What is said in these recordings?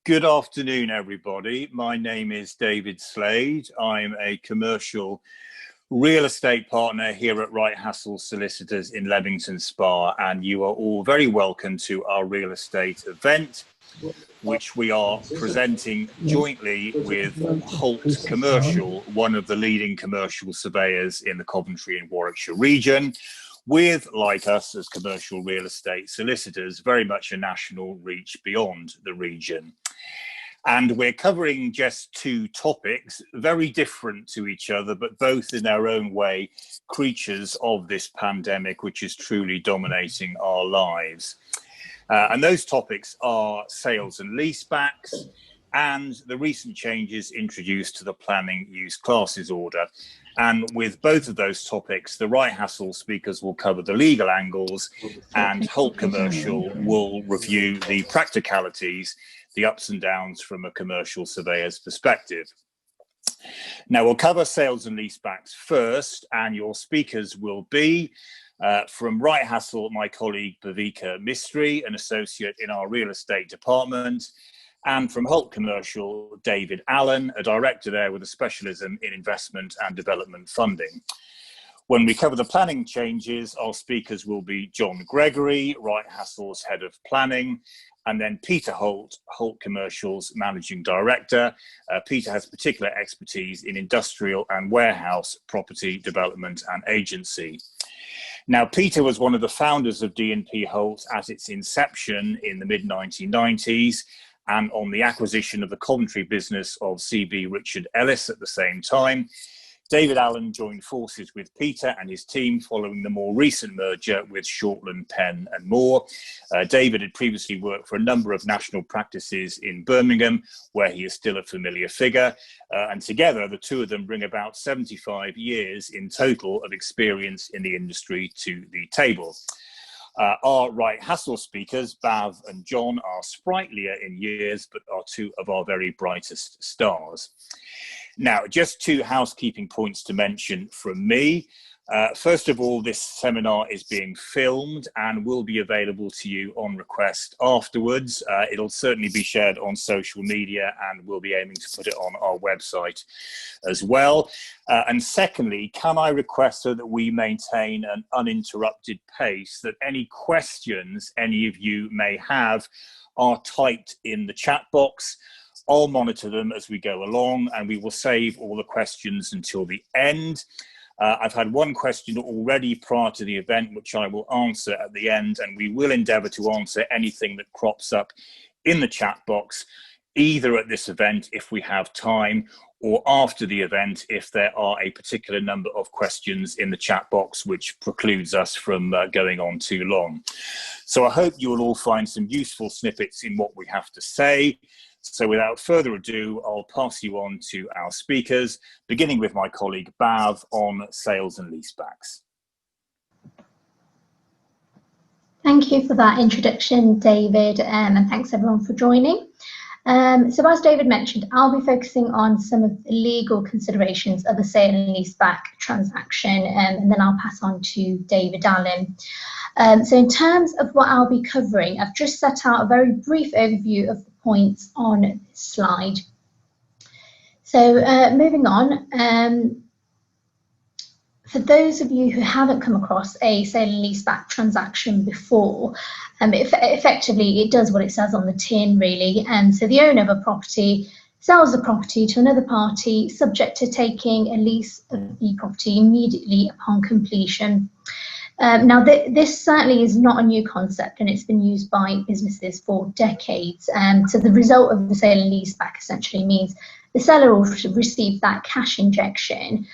Good afternoon, everybody. My name is David Slade. I'm a commercial real estate partner here at Wright Hassall Solicitors in Leamington Spa, and you are all very welcome to our real estate event, which we are presenting jointly with Holt Commercial, one of the leading commercial surveyors in the Coventry and Warwickshire region, with, like us as commercial real estate solicitors, very much a national reach beyond the region. And we're covering just two topics, very different to each other, but both in their own way, creatures of this pandemic, which is truly dominating our lives. And those topics are sales and leasebacks and the recent changes introduced to the planning use classes order. And with both of those topics, the Wright Hassall speakers will cover the legal angles and Holt Commercial will review the practicalities, the ups and downs from a commercial surveyor's perspective. Now, we'll cover sales and leasebacks first, and your speakers will be from Wright Hassall, my colleague Bhavika Mistry, an associate in our real estate department, and from Holt Commercial, David Allen, a director there with a specialism in investment and development funding. When we cover the planning changes, our speakers will be John Gregory, Wright Hassall's head of planning, and then Peter Holt, Holt Commercial's managing director. Peter has particular expertise in industrial and warehouse property development and agency. Now, Peter was one of the founders of D&P Holt at its inception in the mid-1990s, and on the acquisition of the Coventry business of C.B. Richard Ellis at the same time. David Allen joined forces with Peter and his team following the more recent merger with Shortland, Penn and Moore. David had previously worked for a number of national practices in Birmingham, where he is still a familiar figure. And together, the two of them bring about 75 years in total of experience in the industry to the table. Our Wright Hassall speakers, Bav and John, are sprightlier in years, but are two of our very brightest stars. Now, just two housekeeping points to mention from me. First of all, this seminar is being filmed and will be available to you on request afterwards. It'll certainly be shared on social media, and we'll be aiming to put it on our website as well. And secondly, can I request so that we maintain an uninterrupted pace, that any questions any of you may have are typed in the chat box. I'll monitor them as we go along, and we will save all the questions until the end. I've had one question already prior to the event, which I will answer at the end, and we will endeavour to answer anything that crops up in the chat box, either at this event if we have time, or after the event if there are a particular number of questions in the chat box which precludes us from going on too long. So I hope you will all find some useful snippets in what we have to say. So without further ado, I'll pass you on to our speakers, beginning with my colleague Bav on sales and leasebacks. Thank you for that introduction, David, and thanks everyone for joining. So as David mentioned, I'll be focusing on some of the legal considerations of the sale and leaseback transaction, and then I'll pass on to David Allen. So in terms of what I'll be covering, I've just set out a very brief overview of the points on this slide. So moving on, for those of you who haven't come across a sale and leaseback transaction before, effectively it does what it says on the tin, really. So the owner of a property sells the property to another party, subject to taking a lease of the property immediately upon completion. Now, this certainly is not a new concept, and it's been used by businesses for decades. So the result of the sale and leaseback essentially means the seller will receive that cash injection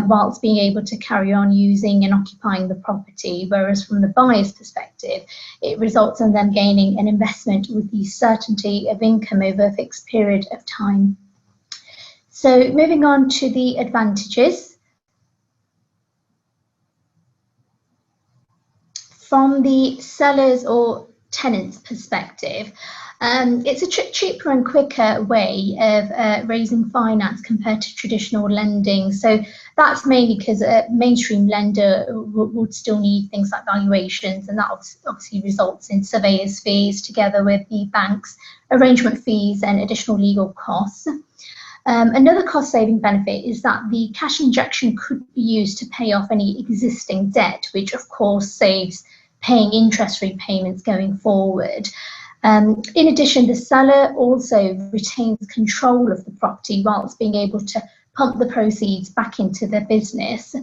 whilst being able to carry on using and occupying the property, whereas from the buyer's perspective, it results in them gaining an investment with the certainty of income over a fixed period of time. So moving on to the advantages. From the seller's or tenant's perspective, It's a cheaper and quicker way of raising finance compared to traditional lending. So that's mainly because a mainstream lender would still need things like valuations, and that obviously results in surveyors' fees together with the bank's arrangement fees and additional legal costs. Another cost-saving benefit is that the cash injection could be used to pay off any existing debt, which of course saves paying interest repayments going forward. In addition, the seller also retains control of the property whilst being able to pump the proceeds back into their business.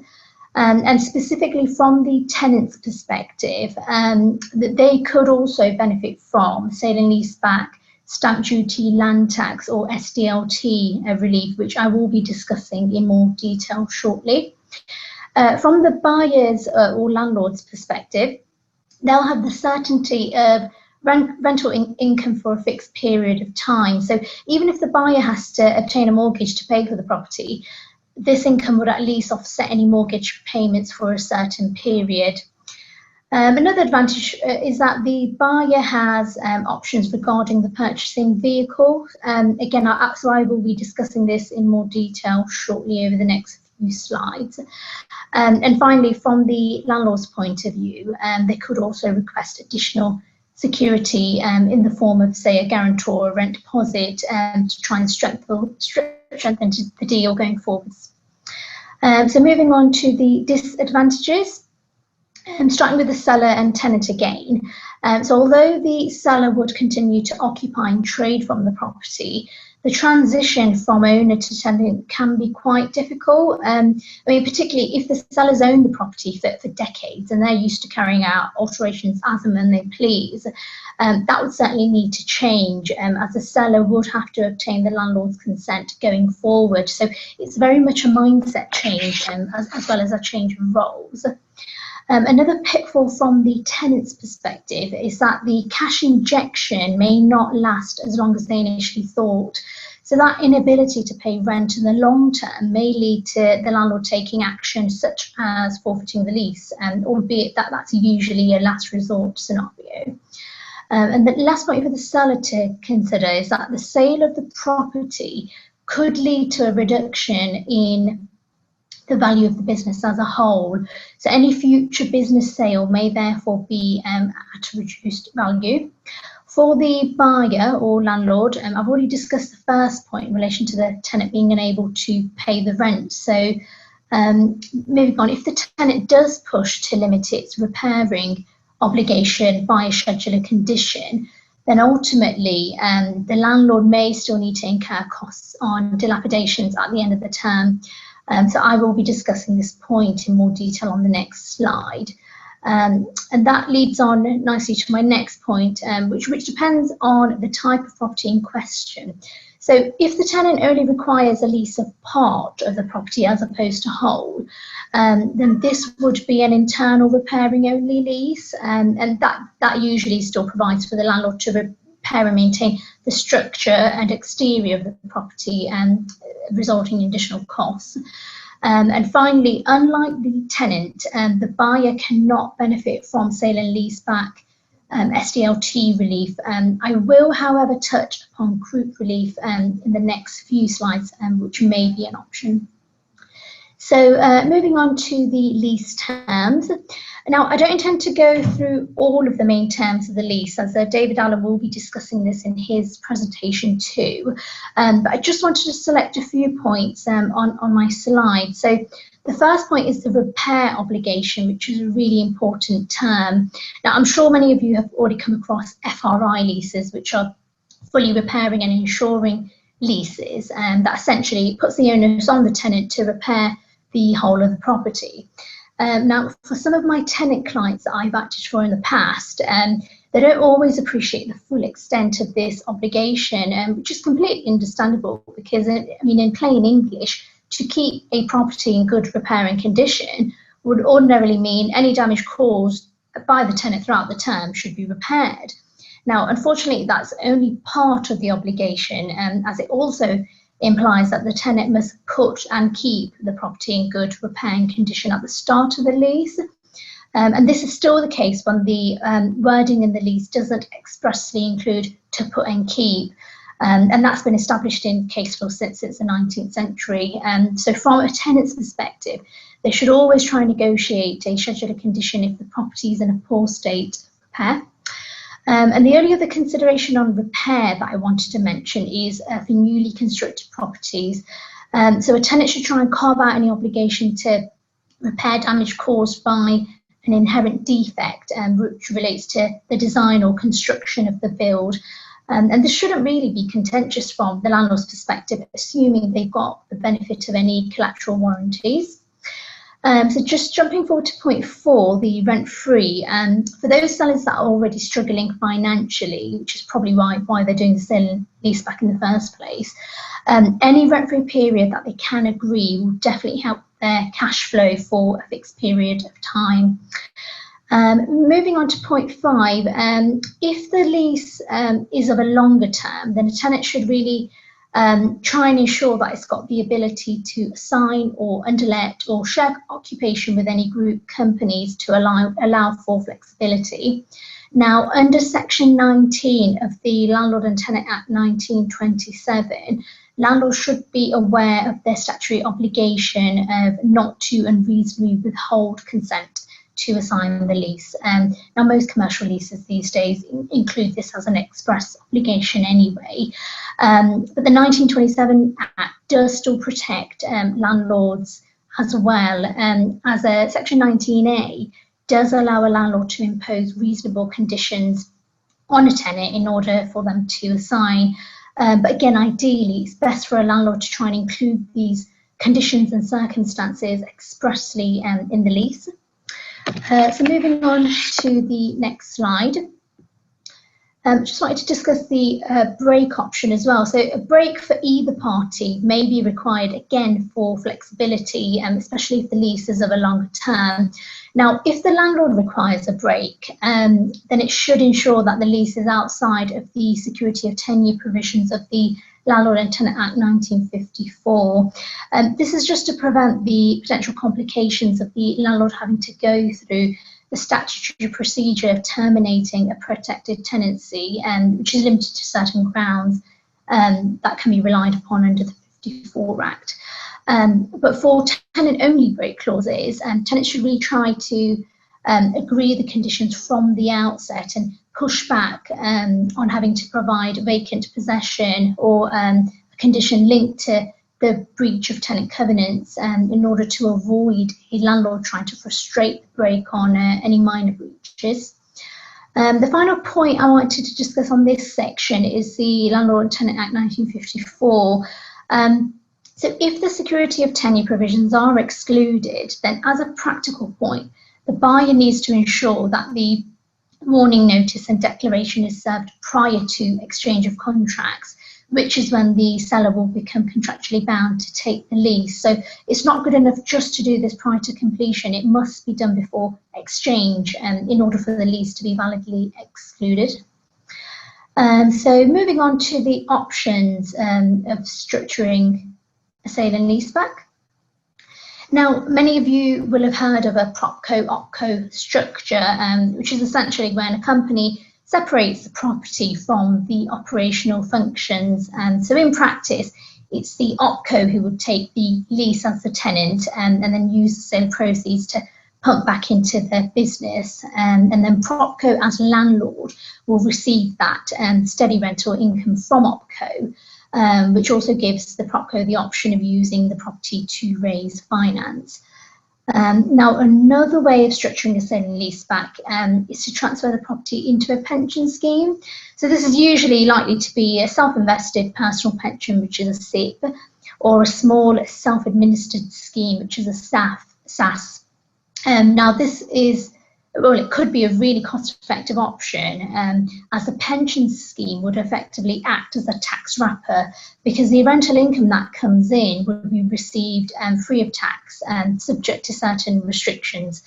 And specifically from the tenant's perspective, that they could also benefit from sale and leaseback, stamp duty, land tax, or SDLT relief, which I will be discussing in more detail shortly. From the buyer's or landlord's perspective, they'll have the certainty of rental income for a fixed period of time. So even if the buyer has to obtain a mortgage to pay for the property, this income would at least offset any mortgage payments for a certain period. Another advantage is that the buyer has options regarding the purchasing vehicle. Again, so I will be discussing this in more detail shortly over the next few slides. And finally, from the landlord's point of view, they could also request additional security in the form of, say, a guarantor or rent deposit to try and strengthen the deal going forwards. So moving on to the disadvantages. Starting with the seller and tenant again. So although the seller would continue to occupy and trade from the property, the transition from owner to tenant can be quite difficult. I mean, particularly if the sellers own the property for decades and they're used to carrying out alterations as and when they please, that would certainly need to change, as the seller would have to obtain the landlord's consent going forward. So it's very much a mindset change, as well as a change of roles. Another pitfall from the tenant's perspective is that the cash injection may not last as long as they initially thought. So that inability to pay rent in the long term may lead to the landlord taking action such as forfeiting the lease, albeit that that's usually a last resort scenario. And the last point for the seller to consider is that the sale of the property could lead to a reduction in the value of the business as a whole. So any future business sale may therefore be at a reduced value. For the buyer or landlord, I've already discussed the first point in relation to the tenant being unable to pay the rent. So moving on, if the tenant does push to limit its repairing obligation by a scheduler condition, then ultimately the landlord may still need to incur costs on dilapidations at the end of the term. So I will be discussing this point in more detail on the next slide. And that leads on nicely to my next point, which depends on the type of property in question. So if the tenant only requires a lease of part of the property as opposed to whole, then this would be an internal repairing only lease, and that usually still provides for the landlord to repair and maintain the structure and exterior of the property, resulting in additional costs. And finally, unlike the tenant, the buyer cannot benefit from sale and leaseback SDLT relief. I will, however, touch upon group relief in the next few slides, which may be an option. So moving on to the lease terms. Now, I don't intend to go through all of the main terms of the lease, as David Allen will be discussing this in his presentation too. But I just wanted to select a few points on my slide. So the first point is the repair obligation, which is a really important term. Now, I'm sure many of you have already come across FRI leases, which are fully repairing and insuring leases, and that essentially puts the onus on the tenant to repair the whole of the property. Now, for some of my tenant clients that I've acted for in the past, they don't always appreciate the full extent of this obligation, which is completely understandable because, I mean, in plain English, to keep a property in good repair and condition would ordinarily mean any damage caused by the tenant throughout the term should be repaired. Now, unfortunately, that's only part of the obligation, as it also implies that the tenant must put and keep the property in good repair and condition at the start of the lease. And this is still the case when the wording in the lease doesn't expressly include to put and keep. And that's been established in case law since the 19th century. So from a tenant's perspective, they should always try and negotiate a schedule of condition if the property is in a poor state of repair. And the only other consideration on repair that I wanted to mention is for newly constructed properties. So a tenant should try and carve out any obligation to repair damage caused by an inherent defect, which relates to the design or construction of the build. And this shouldn't really be contentious from the landlord's perspective, assuming they've got the benefit of any collateral warranties. So just jumping forward to point 4, the rent-free. For those sellers that are already struggling financially, which is probably why they're doing the sale and leaseback in the first place, any rent-free period that they can agree will definitely help their cash flow for a fixed period of time. Moving on to point 5, if the lease is of a longer term, then a tenant should really try and ensure that it's got the ability to assign or underlet or share occupation with any group companies to allow for flexibility. Now, under Section 19 of the Landlord and Tenant Act 1927, landlords should be aware of their statutory obligation of not to unreasonably withhold consent to assign the lease. Now, most commercial leases these days include this as an express obligation anyway. But the 1927 Act does still protect landlords as well, as a Section 19A does allow a landlord to impose reasonable conditions on a tenant in order for them to assign. But again, ideally, it's best for a landlord to try and include these conditions and circumstances expressly in the lease. So moving on to the next slide. Just wanted to discuss the break option as well. So a break for either party may be required again for flexibility, especially if the lease is of a longer term. Now, if the landlord requires a break, then it should ensure that the lease is outside of the security of tenure provisions of the Landlord and Tenant Act 1954. This is just to prevent the potential complications of the landlord having to go through the statutory procedure of terminating a protected tenancy, which is limited to certain grounds that can be relied upon under the 54 Act. But for tenant-only break clauses, tenants should really try to agree the conditions from the outset and push back on having to provide vacant possession or a condition linked to the breach of tenant covenants in order to avoid a landlord trying to frustrate the break on any minor breaches. The final point I wanted to discuss on this section is the Landlord and Tenant Act 1954. So if the security of tenure provisions are excluded, then as a practical point, the buyer needs to ensure that the warning notice and declaration is served prior to exchange of contracts, which is when the seller will become contractually bound to take the lease. So it's not good enough just to do this prior to completion. It must be done before exchange in order for the lease to be validly excluded. So moving on to the options of structuring a sale and leaseback. Now, many of you will have heard of a PropCo-OpCo structure, which is essentially when a company separates the property from the operational functions. So in practice, it's the OpCo who would take the lease as the tenant and then use the sale proceeds to pump back into their business. And then PropCo as landlord will receive that steady rental income from OpCo, which also gives the PropCo the option of using the property to raise finance. Now, another way of structuring a sale and leaseback is to transfer the property into a pension scheme. So this is usually likely to be a self-invested personal pension, which is a SIP, or a small self-administered scheme, which is a SAS. Now, this is, well, it could be a really cost-effective option, as the pension scheme would effectively act as a tax wrapper, because the rental income that comes in would be received free of tax and subject to certain restrictions.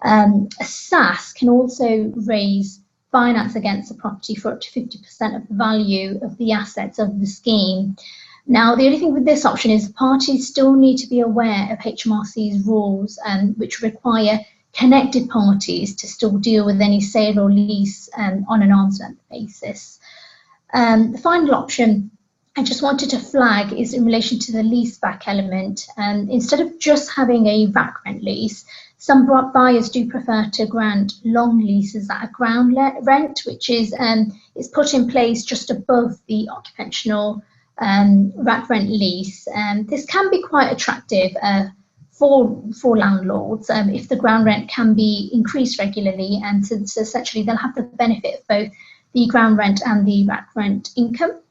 A SAS can also raise finance against the property for up to 50% of the value of the assets of the scheme. Now, the only thing with this option is parties still need to be aware of HMRC's rules, which require connected parties to still deal with any sale or lease on an arm's length basis. The final option I just wanted to flag is in relation to the leaseback element. Instead of just having a rack rent lease, some buyers do prefer to grant long leases at a ground rent, which is put in place just above the occupational rack rent lease. This can be quite attractive for landlords if the ground rent can be increased regularly, and so essentially they'll have the benefit of both the ground rent and the rack rent income.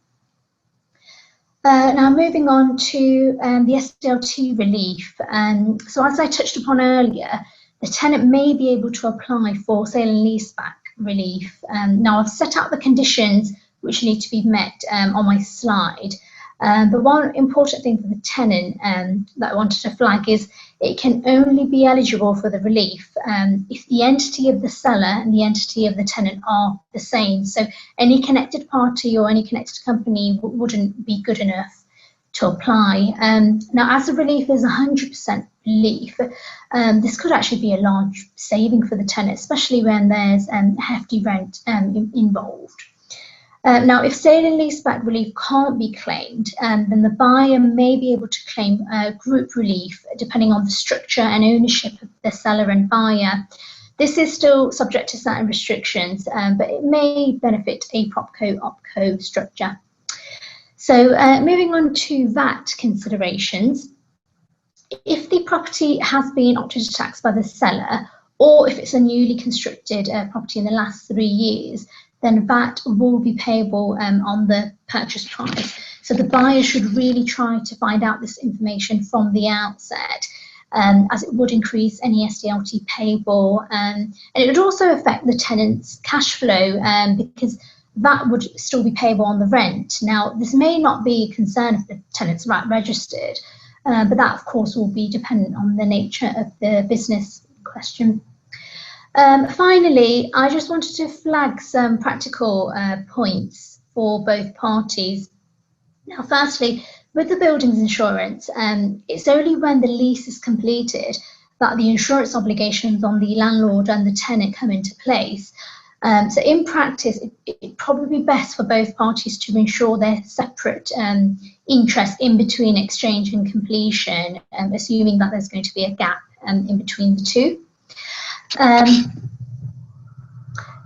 Now moving on to the SDLT relief. So as I touched upon earlier, the tenant may be able to apply for sale and leaseback relief. Now I've set out the conditions which need to be met on my slide. But one important thing for the tenant that I wanted to flag is it can only be eligible for the relief if the entity of the seller and the entity of the tenant are the same. So any connected party or any connected company wouldn't be good enough to apply. Now, as the relief is 100% relief, this could actually be a large saving for the tenant, especially when there's hefty rent involved. Now, if sale and leaseback relief can't be claimed, then the buyer may be able to claim group relief depending on the structure and ownership of the seller and buyer. This is still subject to certain restrictions, but it may benefit a PropCo-OpCo structure. So moving on to VAT considerations. If the property has been opted to tax by the seller, or if it's a newly constructed property in the last 3 years, then VAT will be payable on the purchase price. So the buyer should really try to find out this information from the outset, as it would increase any SDLT payable, and it would also affect the tenant's cash flow because VAT would still be payable on the rent. Now, this may not be a concern if the tenant's VAT registered, but that of course will be dependent on the nature of the business in question. Finally, I just wanted to flag some practical points for both parties. Now, firstly, with the buildings insurance, it's only when the lease is completed that the insurance obligations on the landlord and the tenant come into place. So in practice, it'd probably be best for both parties to ensure their separate interest in between exchange and completion, assuming that there's going to be a gap in between the two.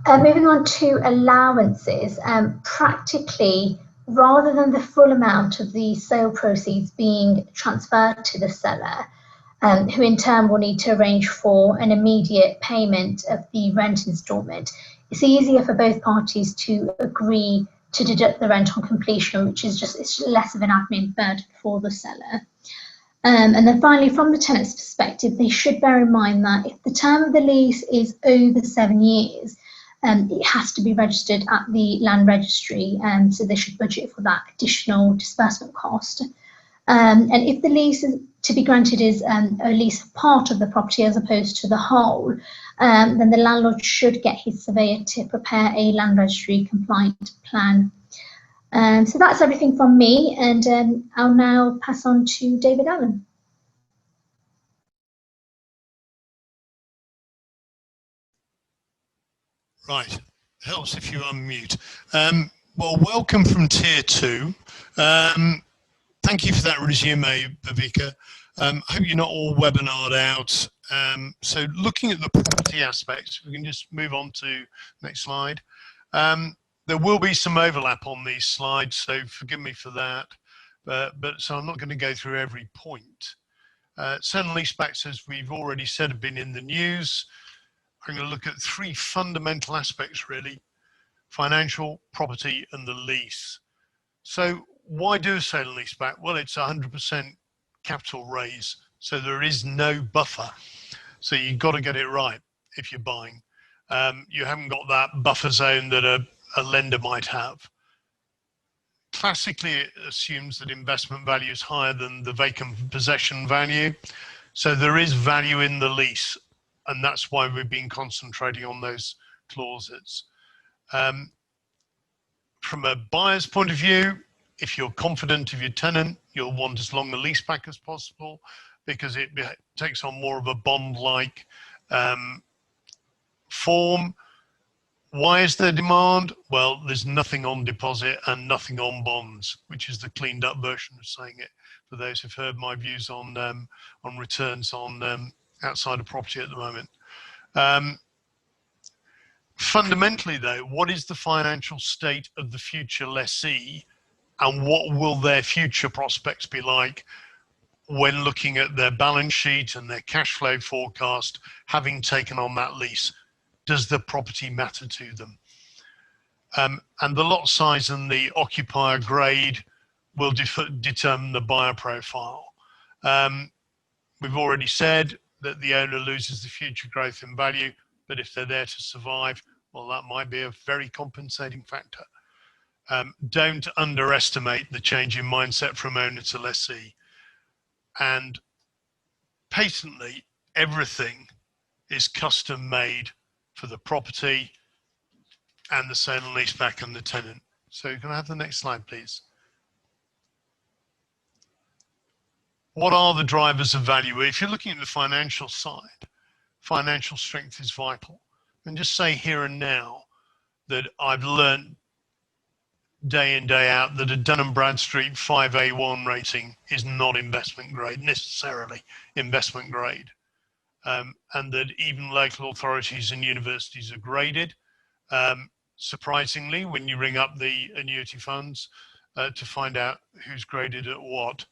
Moving on to allowances, practically, rather than the full amount of the sale proceeds being transferred to the seller, who in turn will need to arrange for an immediate payment of the rent instalment, it's easier for both parties to agree to deduct the rent on completion, which is it's less of an admin burden for the seller. And then finally, from the tenant's perspective, they should bear in mind that if the term of the lease is over 7 years, it has to be registered at the land registry, so they should budget for that additional disbursement cost. And if the lease is to be granted is a lease of part of the property as opposed to the whole, then the landlord should get his surveyor to prepare a land registry compliant plan. So that's everything from me, and I'll now pass on to David Allen. Right, helps if you unmute. Well, welcome from Tier 2. Thank you for that resume, Viveka. Hope you're not all webinared out. So looking at the property aspects, we can just move on to next slide. There will be some overlap on these slides, so forgive me for that. So I'm not going to go through every point. Sale and leasebacks, as we've already said, have been in the news. I'm going to look at 3 fundamental aspects, really: financial, property, and the lease. So why do a sale and leaseback? Well, it's 100% capital raise, so there is no buffer. So you've got to get it right if you're buying. You haven't got that buffer zone that a lender might have. Classically, it assumes that investment value is higher than the vacant possession value. So there is value in the lease, and that's why we've been concentrating on those clauses. From a buyer's point of view, if you're confident of your tenant, you'll want as long a leaseback as possible because it takes on more of a bond-like Form, why is there demand? Well, there's nothing on deposit and nothing on bonds, which is the cleaned up version of saying it, for those who've heard my views on returns on outside of property at the moment. Fundamentally though, what is the financial state of the future lessee, and what will their future prospects be like when looking at their balance sheet and their cash flow forecast, having taken on that lease? Does the property matter to them? And the lot size and the occupier grade will determine the buyer profile. We've already said that the owner loses the future growth in value, but if they're there to survive, well, that might be a very compensating factor. Don't underestimate the change in mindset from owner to lessee. And patently, everything is custom made for the property and the sale and leaseback and the tenant. So can I have the next slide, please? What are the drivers of value? If you're looking at the financial side, financial strength is vital. And just say here and now that I've learned day in, day out that a Dun & Bradstreet 5A1 rating is not investment grade, necessarily investment grade. And that even local authorities and universities are graded. Surprisingly, when you ring up the annuity funds to find out who's graded at what.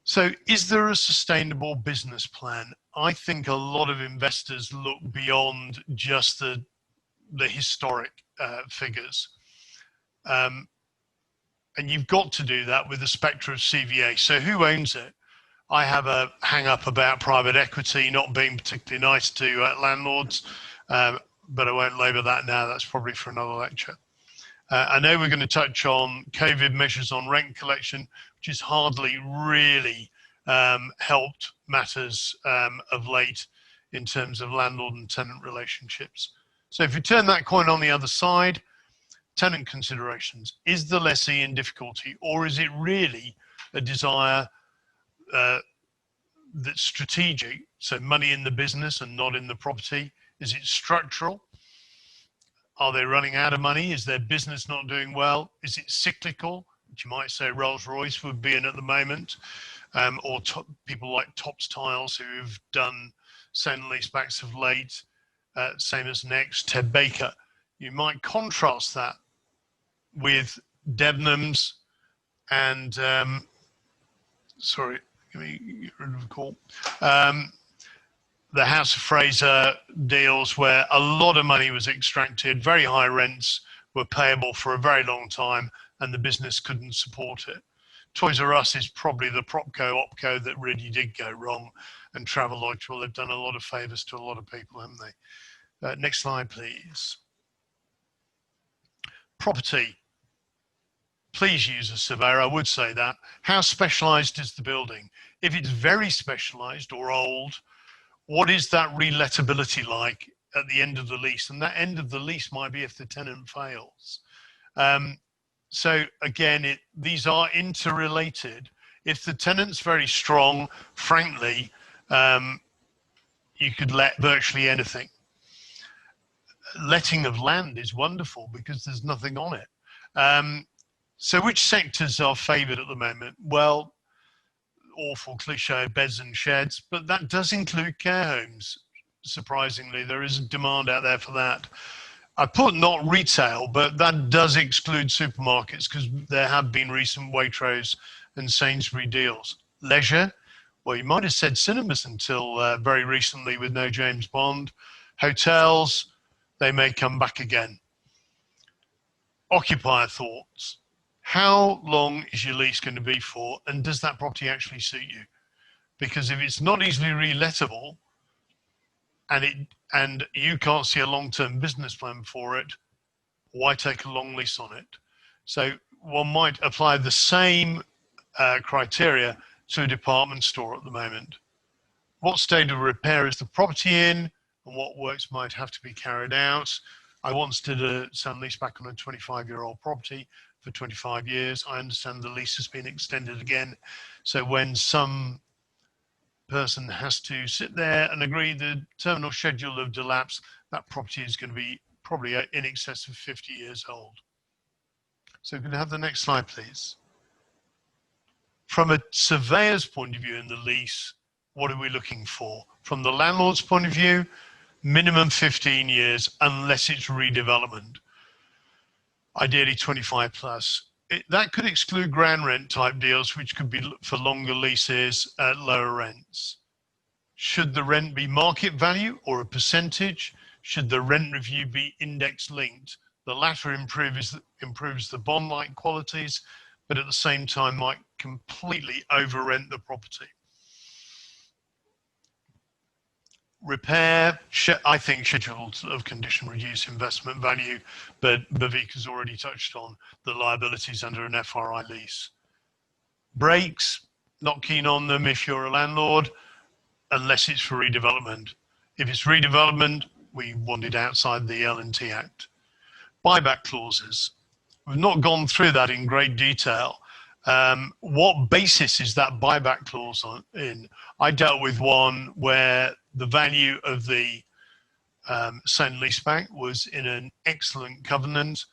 So is there a sustainable business plan? I think a lot of investors look beyond just the historic figures. And you've got to do that with the spectre of CVA. So who owns it? I have a hang up about private equity not being particularly nice to landlords, but I won't labour that now. That's probably for another lecture. I know we're going to touch on COVID measures on rent collection, which has hardly really helped matters of late in terms of landlord and tenant relationships. So if you turn that coin on the other side, tenant considerations. Is the lessee in difficulty, or is it really a desire that's strategic, so money in the business and not in the property? Is it structural? Are they running out of money? Is their business not doing well? Is it cyclical, which you might say Rolls-Royce would be in at the moment, or people like Topps Tiles who've done sale and leasebacks of late, same as Next, Ted Baker. You might contrast that with Debenhams and, sorry, let me get rid of the call. The House of Fraser deals where a lot of money was extracted, very high rents were payable for a very long time, and the business couldn't support it. Toys R Us is probably the opco that really did go wrong, and Travelodge, well, they've done a lot of favours to a lot of people, haven't they? Next slide, please. Property. Please use a surveyor, I would say that. How specialised is the building? If it's very specialised or old, what is that reletability like at the end of the lease? And that end of the lease might be if the tenant fails. So again, these are interrelated. If the tenant's very strong, frankly, you could let virtually anything. Letting of land is wonderful because there's nothing on it. So which sectors are favoured at the moment? Well, awful cliche, beds and sheds, but that does include care homes. Surprisingly, there is a demand out there for that. I put not retail, but that does exclude supermarkets because there have been recent Waitrose and Sainsbury deals. Leisure, well, you might have said cinemas until very recently with no James Bond. Hotels, they may come back again. Occupier thoughts. How long is your lease going to be for, and does that property actually suit you? Because if it's not easily relettable and you can't see a long-term business plan for it, why take a long lease on it? So one might apply the same criteria to a department store at the moment. What state of repair is the property in, and what works might have to be carried out? I once did a sale and leaseback on a 25-year-old property for 25 years. I understand the lease has been extended again. So when some person has to sit there and agree the terminal schedule of delapse, that property is going to be probably in excess of 50 years old. So can I have the next slide, please? From a surveyor's point of view in the lease, what are we looking for? From the landlord's point of view, minimum 15 years unless it's redevelopment. Ideally 25 plus. That could exclude ground rent type deals, which could be for longer leases at lower rents. Should the rent be market value or a percentage? Should the rent review be index linked? The latter improves the bond-like qualities, but at the same time might completely over-rent the property. Repair, I think schedules of condition reduce investment value, but Bhavika's already touched on the liabilities under an FRI lease. Breaks, not keen on them if you're a landlord, unless it's for redevelopment. If it's redevelopment, we want it outside the L&T Act. Buyback clauses. We've not gone through that in great detail. What basis is that buyback clause in? I dealt with one where the value of the Sale and Leaseback was in an excellent covenant,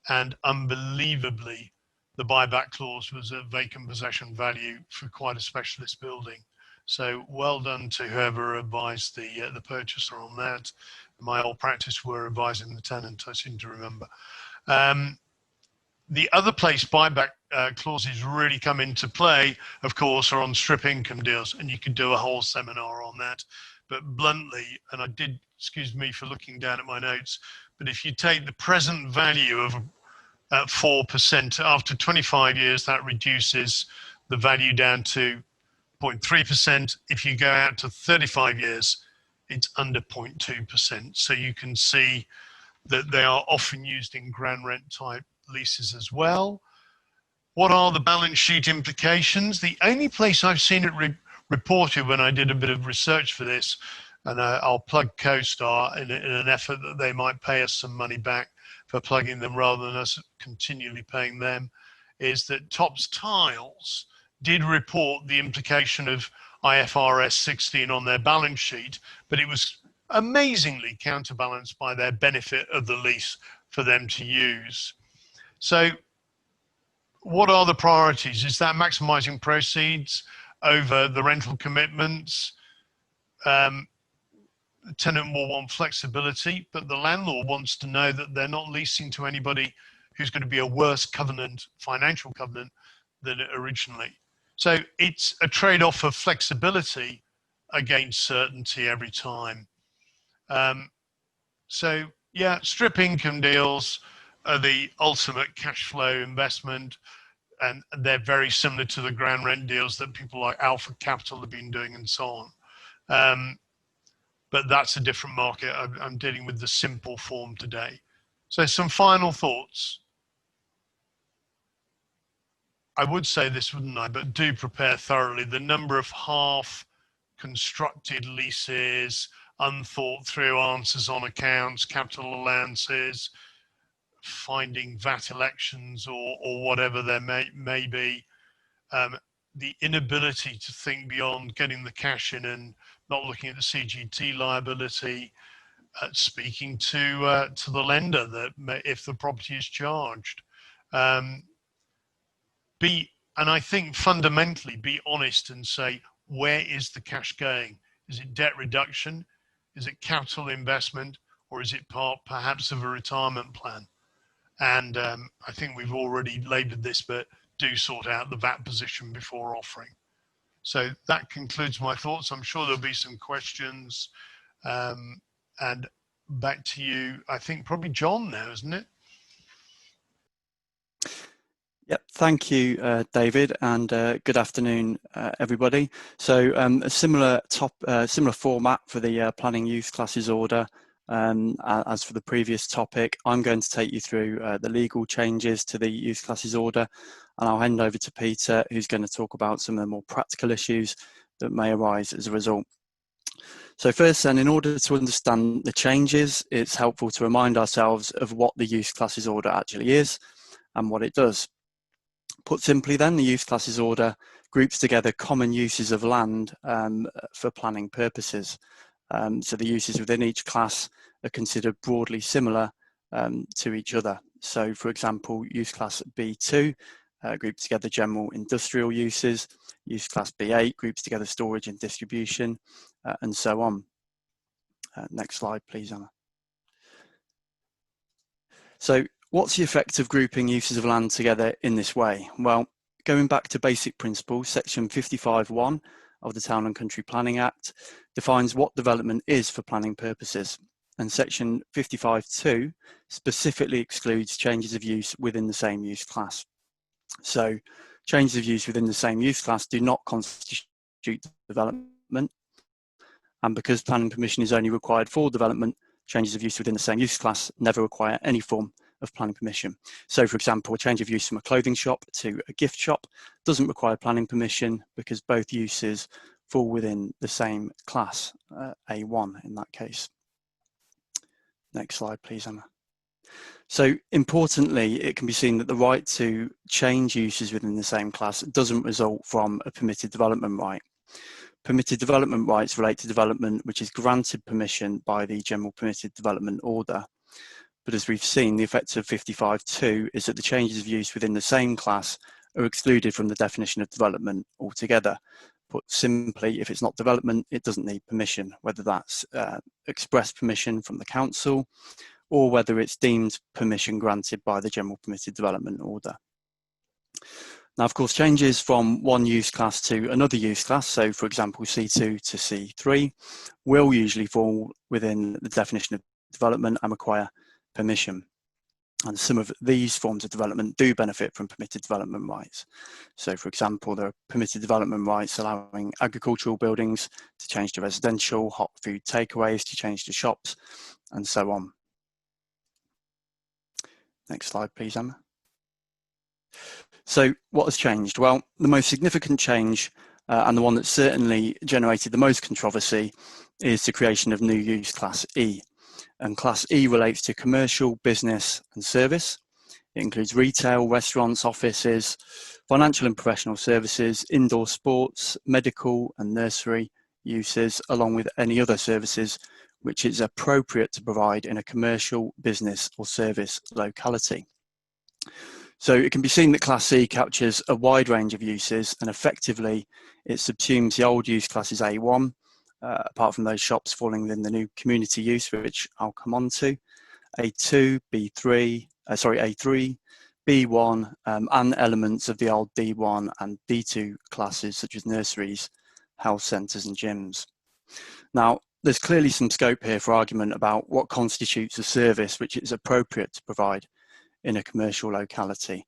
and unbelievably, the buyback clause was a vacant possession value for quite a specialist building. So well done to whoever advised the purchaser on that. My old practice were advising the tenant, I seem to remember. The other place buyback clauses really come into play, of course, are on strip income deals, and you could do a whole seminar on that. But bluntly, and I did, excuse me for looking down at my notes, but if you take the present value of 4%, after 25 years, that reduces the value down to 0.3%. If you go out to 35 years, it's under 0.2%. So you can see that they are often used in ground rent type leases as well. What are the balance sheet implications? The only place I've seen it reported when I did a bit of research for this, and I'll plug CoStar in an effort that they might pay us some money back for plugging them rather than us continually paying them, is that Topps Tiles did report the implication of IFRS 16 on their balance sheet, but it was amazingly counterbalanced by their benefit of the lease for them to use. So what are the priorities? Is that maximizing proceeds over the rental commitments? The tenant will want flexibility, but the landlord wants to know that they're not leasing to anybody who's going to be a worse covenant, financial covenant, than originally. So it's a trade-off of flexibility against certainty every time. So yeah, strip income deals are the ultimate cash flow investment, and they're very similar to the ground rent deals that people like Alpha Capital have been doing and so on. But that's a different market. I'm dealing with the simple form today. So some final thoughts. I would say this, wouldn't I? But do prepare thoroughly. The number of half-constructed leases, unthought through answers on accounts, capital allowances, finding VAT elections or whatever there may be, the inability to think beyond getting the cash in and not looking at the CGT liability, speaking to the lender that if the property is charged. And I think fundamentally be honest and say, where is the cash going? Is it debt reduction? Is it capital investment? Or is it part perhaps of a retirement plan? And I think we've already laboured this, but do sort out the VAT position before offering. So that concludes my thoughts. I'm sure there'll be some questions. And back to you, I think probably John now, isn't it? Yep, thank you, David, and good afternoon, everybody. So a similar format for the planning youth classes order as for the previous topic. I'm going to take you through the legal changes to the youth classes order, and I'll hand over to Peter, who's going to talk about some of the more practical issues that may arise as a result. So first then, in order to understand the changes, it's helpful to remind ourselves of what the youth classes order actually is and what it does. Put simply then, the use classes order groups together common uses of land for planning purposes. So the uses within each class are considered broadly similar to each other. So for example, use class B2 groups together general industrial uses, use class B8 groups together storage and distribution, and so on. Next slide, please, Anna. So what's the effect of grouping uses of land together in this way? Well, going back to basic principles, section 55(1) of the Town and Country Planning Act defines what development is for planning purposes, and section 55(2) specifically excludes changes of use within the same use class. So changes of use within the same use class do not constitute development, and because planning permission is only required for development, changes of use within the same use class never require any form of planning permission. So for example, a change of use from a clothing shop to a gift shop doesn't require planning permission because both uses fall within the same class, A1 in that case. Next slide, please, Emma. So importantly, it can be seen that the right to change uses within the same class doesn't result from a permitted development right. Permitted development rights relate to development which is granted permission by the General Permitted Development Order. But as we've seen, the effect of 55(2) is that the changes of use within the same class are excluded from the definition of development altogether. Put simply, if it's not development, it doesn't need permission, whether that's express permission from the council or whether it's deemed permission granted by the General Permitted Development Order. Now, of course, changes from one use class to another use class, so for example, C2 to C3, will usually fall within the definition of development and require permission. And some of these forms of development do benefit from permitted development rights. So for example, there are permitted development rights allowing agricultural buildings to change to residential, hot food takeaways to change to shops, and so on. Next slide, please, Emma. So what has changed? Well, the most significant change and the one that certainly generated the most controversy is the creation of new use class E. And class E relates to commercial, business and service. It includes retail, restaurants, offices, financial and professional services, indoor sports, medical and nursery uses, along with any other services which is appropriate to provide in a commercial, business or service locality. So it can be seen that Class C captures a wide range of uses and effectively it subsumes the old use classes A1, apart from those shops falling within the new community use, which I'll come on to, A2, A3, B1, and elements of the old D1 and D2 classes such as nurseries, health centres and gyms. Now, there's clearly some scope here for argument about what constitutes a service which is appropriate to provide in a commercial locality.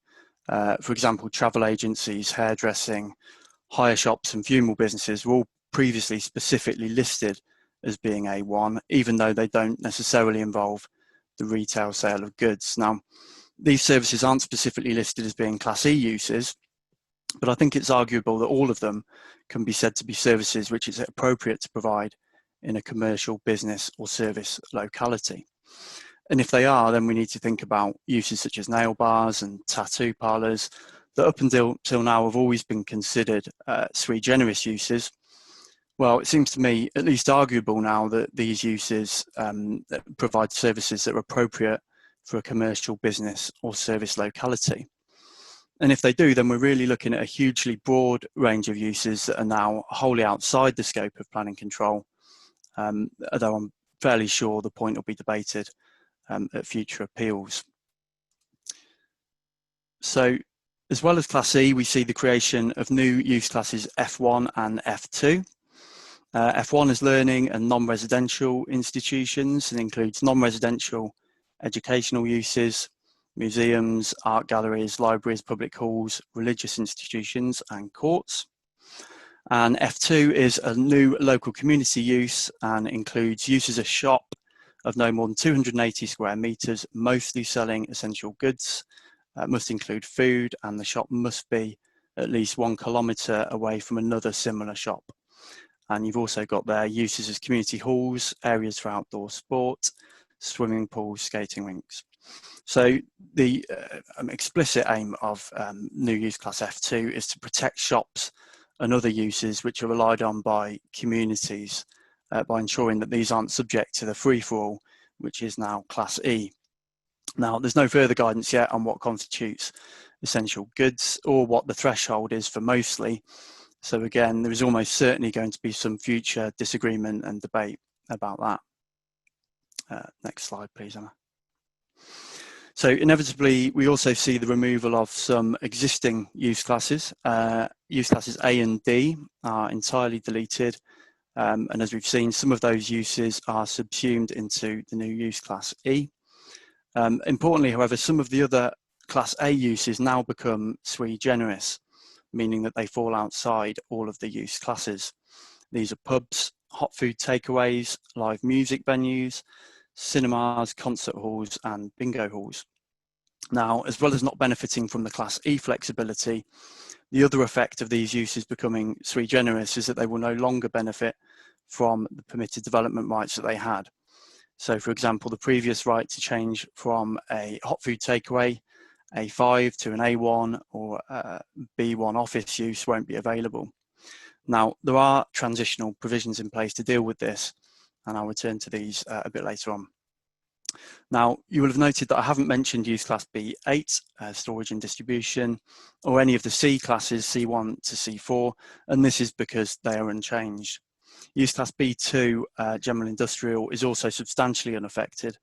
For example, travel agencies, hairdressing, hire shops and funeral businesses were all previously specifically listed as being A1, even though they don't necessarily involve the retail sale of goods. Now, these services aren't specifically listed as being Class E uses, but I think it's arguable that all of them can be said to be services which is appropriate to provide in a commercial, business or service locality. And if they are, then we need to think about uses such as nail bars and tattoo parlours that up until now have always been considered sui generis uses. Well, it seems to me at least arguable now that these uses provide services that are appropriate for a commercial, business or service locality. And if they do, then we're really looking at a hugely broad range of uses that are now wholly outside the scope of planning control, although I'm fairly sure the point will be debated at future appeals. So, as well as Class E, we see the creation of new use classes F1 and F2. F1 is learning and non-residential institutions and includes non-residential educational uses, museums, art galleries, libraries, public halls, religious institutions and courts. And F2 is a new local community use and includes use as a shop of no more than 280 square metres, mostly selling essential goods, must include food, and the shop must be at least 1 kilometre away from another similar shop. And you've also got their uses as community halls, areas for outdoor sport, swimming pools, skating rinks, So the explicit aim of new use class F2 is to protect shops and other uses which are relied on by communities by ensuring that these aren't subject to the free-for-all, which is now class E. Now, there's no further guidance yet on what constitutes essential goods or what the threshold is for mostly. So again, there is almost certainly going to be some future disagreement and debate about that. Next slide, please, Emma. So inevitably, we also see the removal of some existing use classes. Use classes A and D are entirely deleted. And as we've seen, some of those uses are subsumed into the new use class E. Importantly, however, some of the other class A uses now become sui generis, meaning that they fall outside all of the use classes. These are pubs, hot food takeaways, live music venues, cinemas, concert halls, and bingo halls. Now, as well as not benefiting from the class E flexibility, the other effect of these uses becoming sui generis is that they will no longer benefit from the permitted development rights that they had. So, for example, the previous right to change from a hot food takeaway, A5, to an A1 or B1 office use won't be available. Now, there are transitional provisions in place to deal with this, and I'll return to these a bit later on. Now, you will have noted that I haven't mentioned use class B8, storage and distribution, or any of the C classes, C1 to C4, and this is because they are unchanged. Use class B2, general industrial, is also substantially unaffected,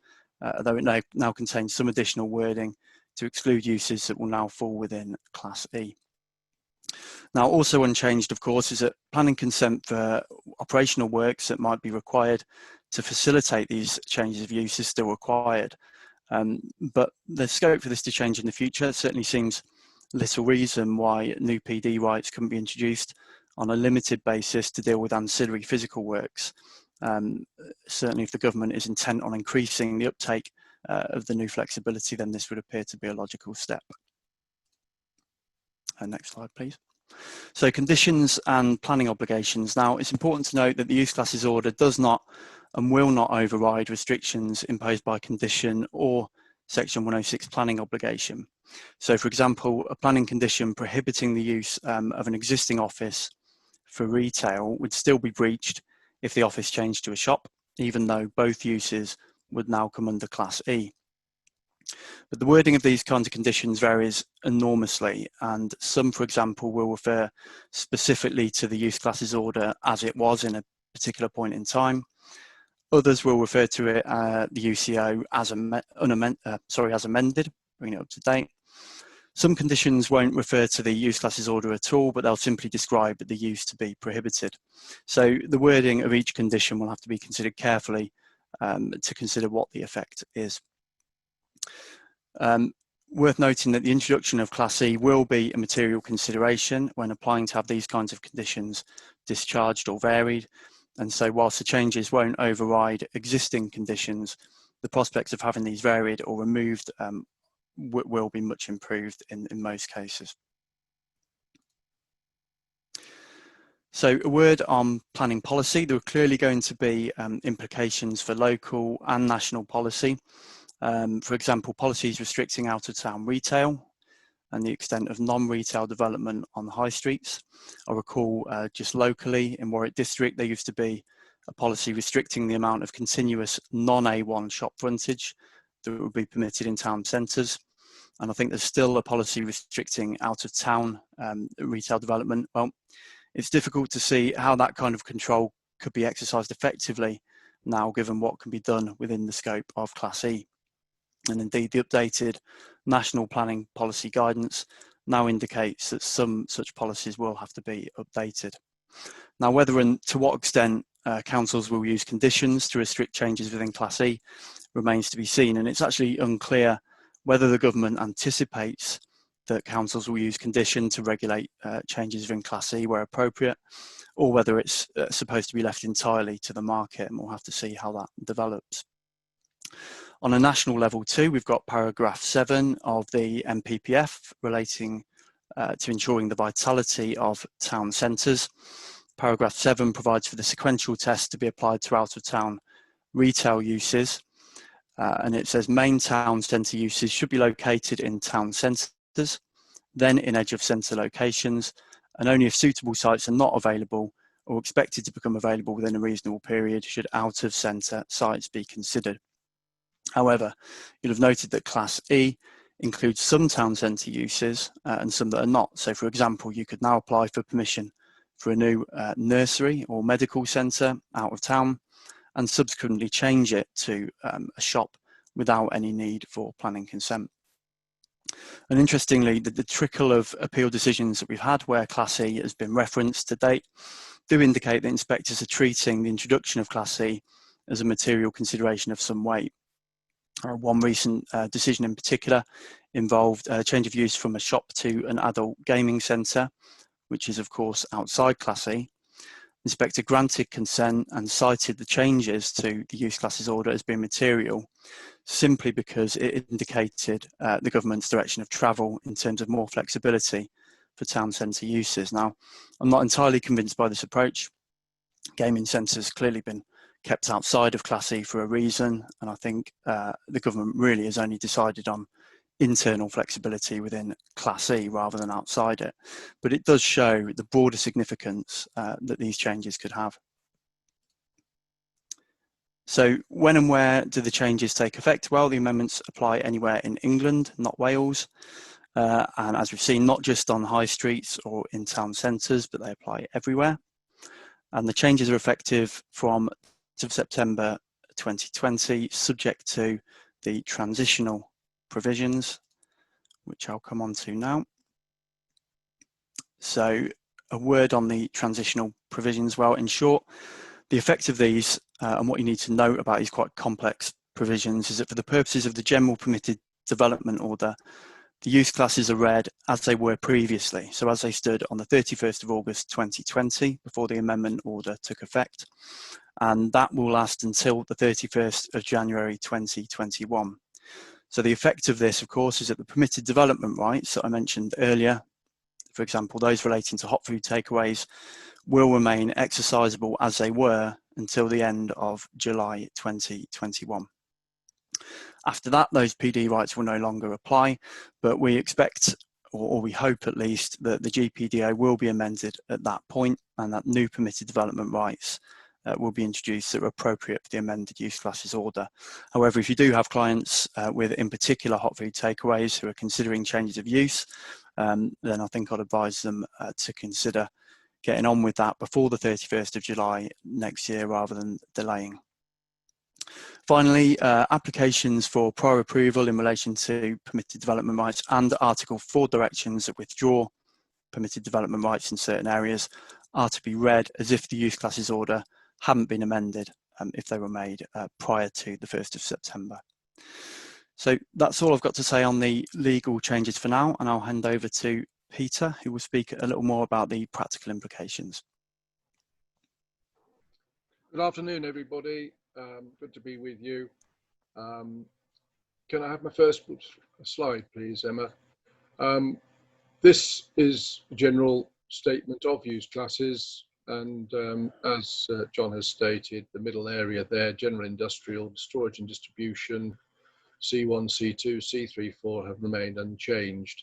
though it now contains some additional wording to exclude uses that will now fall within class E. Now, also unchanged, of course, is that planning consent for operational works that might be required to facilitate these changes of use is still required. But the scope for this to change in the future certainly seems little reason why new PD rights couldn't be introduced on a limited basis to deal with ancillary physical works. Certainly if the government is intent on increasing the uptake of the new flexibility, then this would appear to be a logical step. Next slide, please. So conditions and planning obligations. Now, it's important to note that the use classes order does not and will not override restrictions imposed by condition or Section 106 planning obligation. So, for example, a planning condition prohibiting the use of an existing office for retail would still be breached if the office changed to a shop, even though both uses would now come under Class E. But the wording of these kinds of conditions varies enormously, and some, for example, will refer specifically to the use classes order as it was in a particular point in time. Others will refer to it, the UCO, as amended, bringing it up to date. Some conditions won't refer to the use classes order at all, but they'll simply describe the use to be prohibited. So the wording of each condition will have to be considered carefully to consider what the effect is. Worth noting that the introduction of Class E will be a material consideration when applying to have these kinds of conditions discharged or varied. And so whilst the changes won't override existing conditions, the prospects of having these varied or removed will be much improved in most cases. So a word on planning policy. There are clearly going to be implications for local and national policy. For example, policies restricting out-of-town retail and the extent of non-retail development on the high streets. I recall just locally in Warwick District, there used to be a policy restricting the amount of continuous non-A1 shop frontage that would be permitted in town centres. And I think there's still a policy restricting out-of-town retail development. Well, it's difficult to see how that kind of control could be exercised effectively now, given what can be done within the scope of Class E. And indeed, the updated national planning policy guidance now indicates that some such policies will have to be updated. Now, whether and to what extent councils will use conditions to restrict changes within Class E remains to be seen, and it's actually unclear whether the government anticipates that councils will use condition to regulate changes within Class E where appropriate, or whether it's supposed to be left entirely to the market, and we'll have to see how that develops. On a national level too, we've got paragraph 7 of the NPPF relating to ensuring the vitality of town centres. Paragraph 7 provides for the sequential test to be applied to out-of-town retail uses. and it says main town centre uses should be located in town centres, then in edge of centre locations, and only if suitable sites are not available or expected to become available within a reasonable period should out of centre sites be considered. However, you'll have noted that Class E includes some town centre uses and some that are not. So for example, you could now apply for permission for a new nursery or medical centre out of town and subsequently change it to a shop without any need for planning consent. And interestingly, the trickle of appeal decisions that we've had where Class E has been referenced to date do indicate that inspectors are treating the introduction of Class E as a material consideration of some weight. One recent decision in particular involved a change of use from a shop to an adult gaming centre, which is of course outside Class E. Inspector granted consent and cited the changes to the use classes order as being material, simply because it indicated the government's direction of travel in terms of more flexibility for town centre uses. Now, I'm not entirely convinced by this approach. Gaming centres clearly been kept outside of Class E for a reason, and I think the government really has only decided on internal flexibility within Class E rather than outside it. But it does show the broader significance that these changes could have. So when and where do the changes take effect? Well, the amendments apply anywhere in England, not Wales. And as we've seen, not just on high streets or in town centres, but they apply everywhere. And the changes are effective from September 2020, subject to the transitional provisions, which I'll come on to now. So a word on the transitional provisions. Well, in short, the effect of these and what you need to note about these quite complex provisions is that for the purposes of the general permitted development order, the use classes are read as they were previously, so as they stood on the 31st of August 2020 before the amendment order took effect, and that will last until the 31st of January 2021. So the effect of this, of course, is that the permitted development rights that I mentioned earlier, for example, those relating to hot food takeaways, will remain exercisable as they were until the end of July 2021. After that, those PD rights will no longer apply, but we expect, or we hope at least, that the GPDA will be amended at that point and that new permitted development rights will be introduced that are appropriate for the amended use classes order. However, if you do have clients with, in particular, hot food takeaways who are considering changes of use, then I think I'd advise them to consider getting on with that before the 31st of July next year rather than delaying. Finally, applications for prior approval in relation to permitted development rights and Article 4 directions that withdraw permitted development rights in certain areas are to be read as if the use classes order hadn't been amended if they were made prior to the 1st of September. So that's all I've got to say on the legal changes for now, and I'll hand over to Peter, who will speak a little more about the practical implications. Good afternoon, everybody. Good to be with you. Can I have my first slide, please, Emma? This is a general statement of use classes, and as John has stated, the middle area there, general industrial, storage and distribution, C1, C2, C3, 4 have remained unchanged,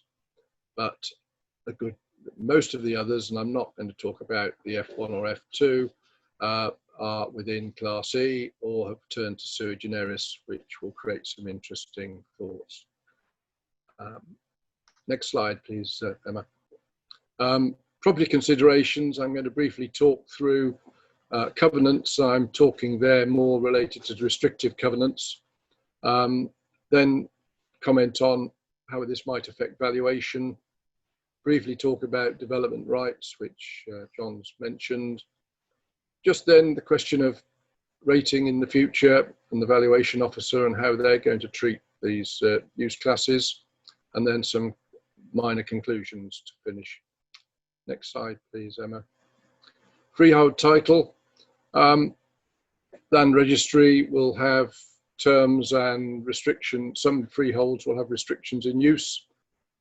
but most of the others, and I'm not going to talk about the F1 or F2, are within Class E or have turned to sui generis, which will create some interesting thoughts. Next slide, please, Emma. Property considerations, I'm going to briefly talk through covenants. I'm talking there more related to restrictive covenants. Then comment on how this might affect valuation. Briefly talk about development rights, which John's mentioned. Just then the question of rating in the future and the valuation officer and how they're going to treat these use classes, and then some minor conclusions to finish. Next slide, please, Emma. Freehold title. Land registry will have terms and restrictions. Some freeholds will have restrictions in use,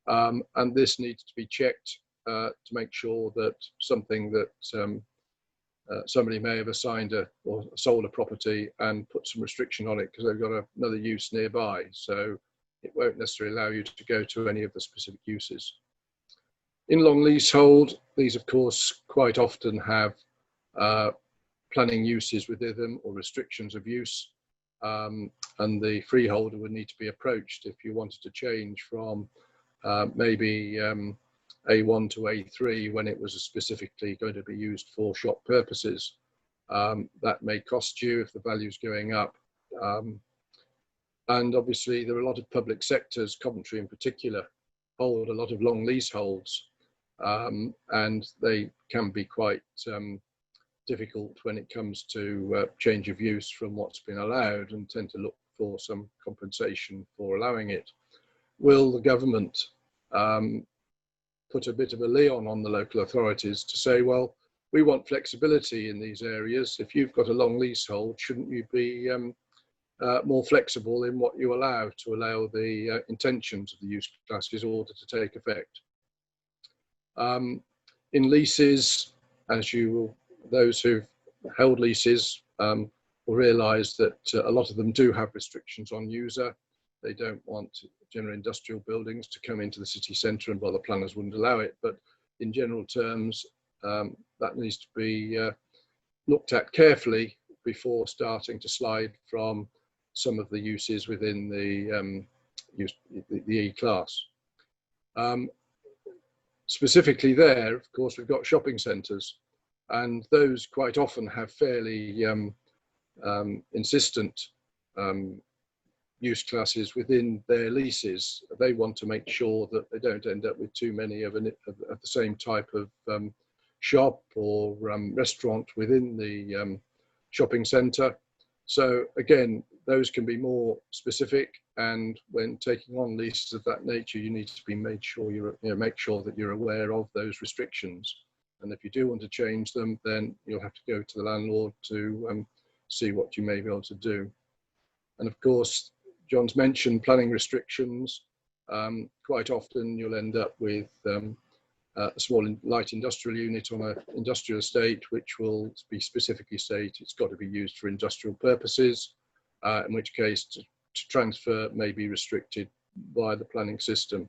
and this needs to be checked to make sure that something that somebody may have assigned or sold a property and put some restriction on it because they've got another use nearby. So it won't necessarily allow you to go to any of the specific uses. In long leasehold, these of course quite often have planning uses within them or restrictions of use, and the freeholder would need to be approached if you wanted to change from maybe A1 to A3 when it was specifically going to be used for shop purposes. That may cost you if the value is going up. And obviously there are a lot of public sectors, Coventry in particular, hold a lot of long leaseholds, and they can be quite difficult when it comes to change of use from what's been allowed, and tend to look for some compensation for allowing it. Will the government put a bit of a lien on the local authorities to say, well, we want flexibility in these areas. If you've got a long leasehold, shouldn't you be more flexible in what you allow to allow the intentions of the use classes order to take effect? In leases, as those who've held leases will realise that a lot of them do have restrictions on user. They don't want general industrial buildings to come into the city centre, and the planners wouldn't allow it. But in general terms, that needs to be looked at carefully before starting to slide from some of the uses within the E-class. Specifically there, of course, we've got shopping centres, and those quite often have fairly insistent use classes within their leases. They want to make sure that they don't end up with too many of the same type of shop or restaurant within the shopping centre. So again, those can be more specific, and when taking on leases of that nature, you need to be make sure that you're aware of those restrictions. And if you do want to change them, then you'll have to go to the landlord to see what you may be able to do. And of course, John's mentioned planning restrictions. Quite often you'll end up with a small light industrial unit on an industrial estate, which will be specifically state it's got to be used for industrial purposes, in which case to transfer may be restricted by the planning system.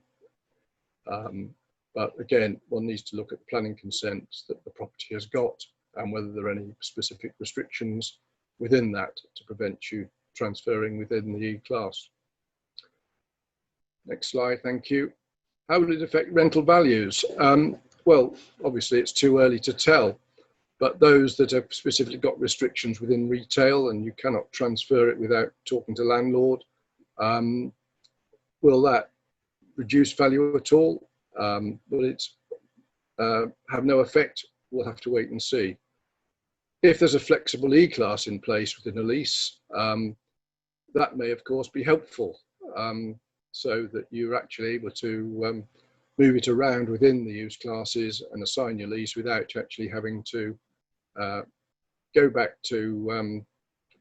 But again, one needs to look at the planning consents that the property has got and whether there are any specific restrictions within that to prevent you transferring within the E-class. Next slide, thank you. How will it affect rental values? Well, obviously it's too early to tell, but those that have specifically got restrictions within retail and you cannot transfer it without talking to landlord, will that reduce value at all? Will it have no effect? We'll have to wait and see. If there's a flexible E-class in place within a lease, that may of course be helpful, so that you're actually able to move it around within the use classes and assign your lease without actually having to go back to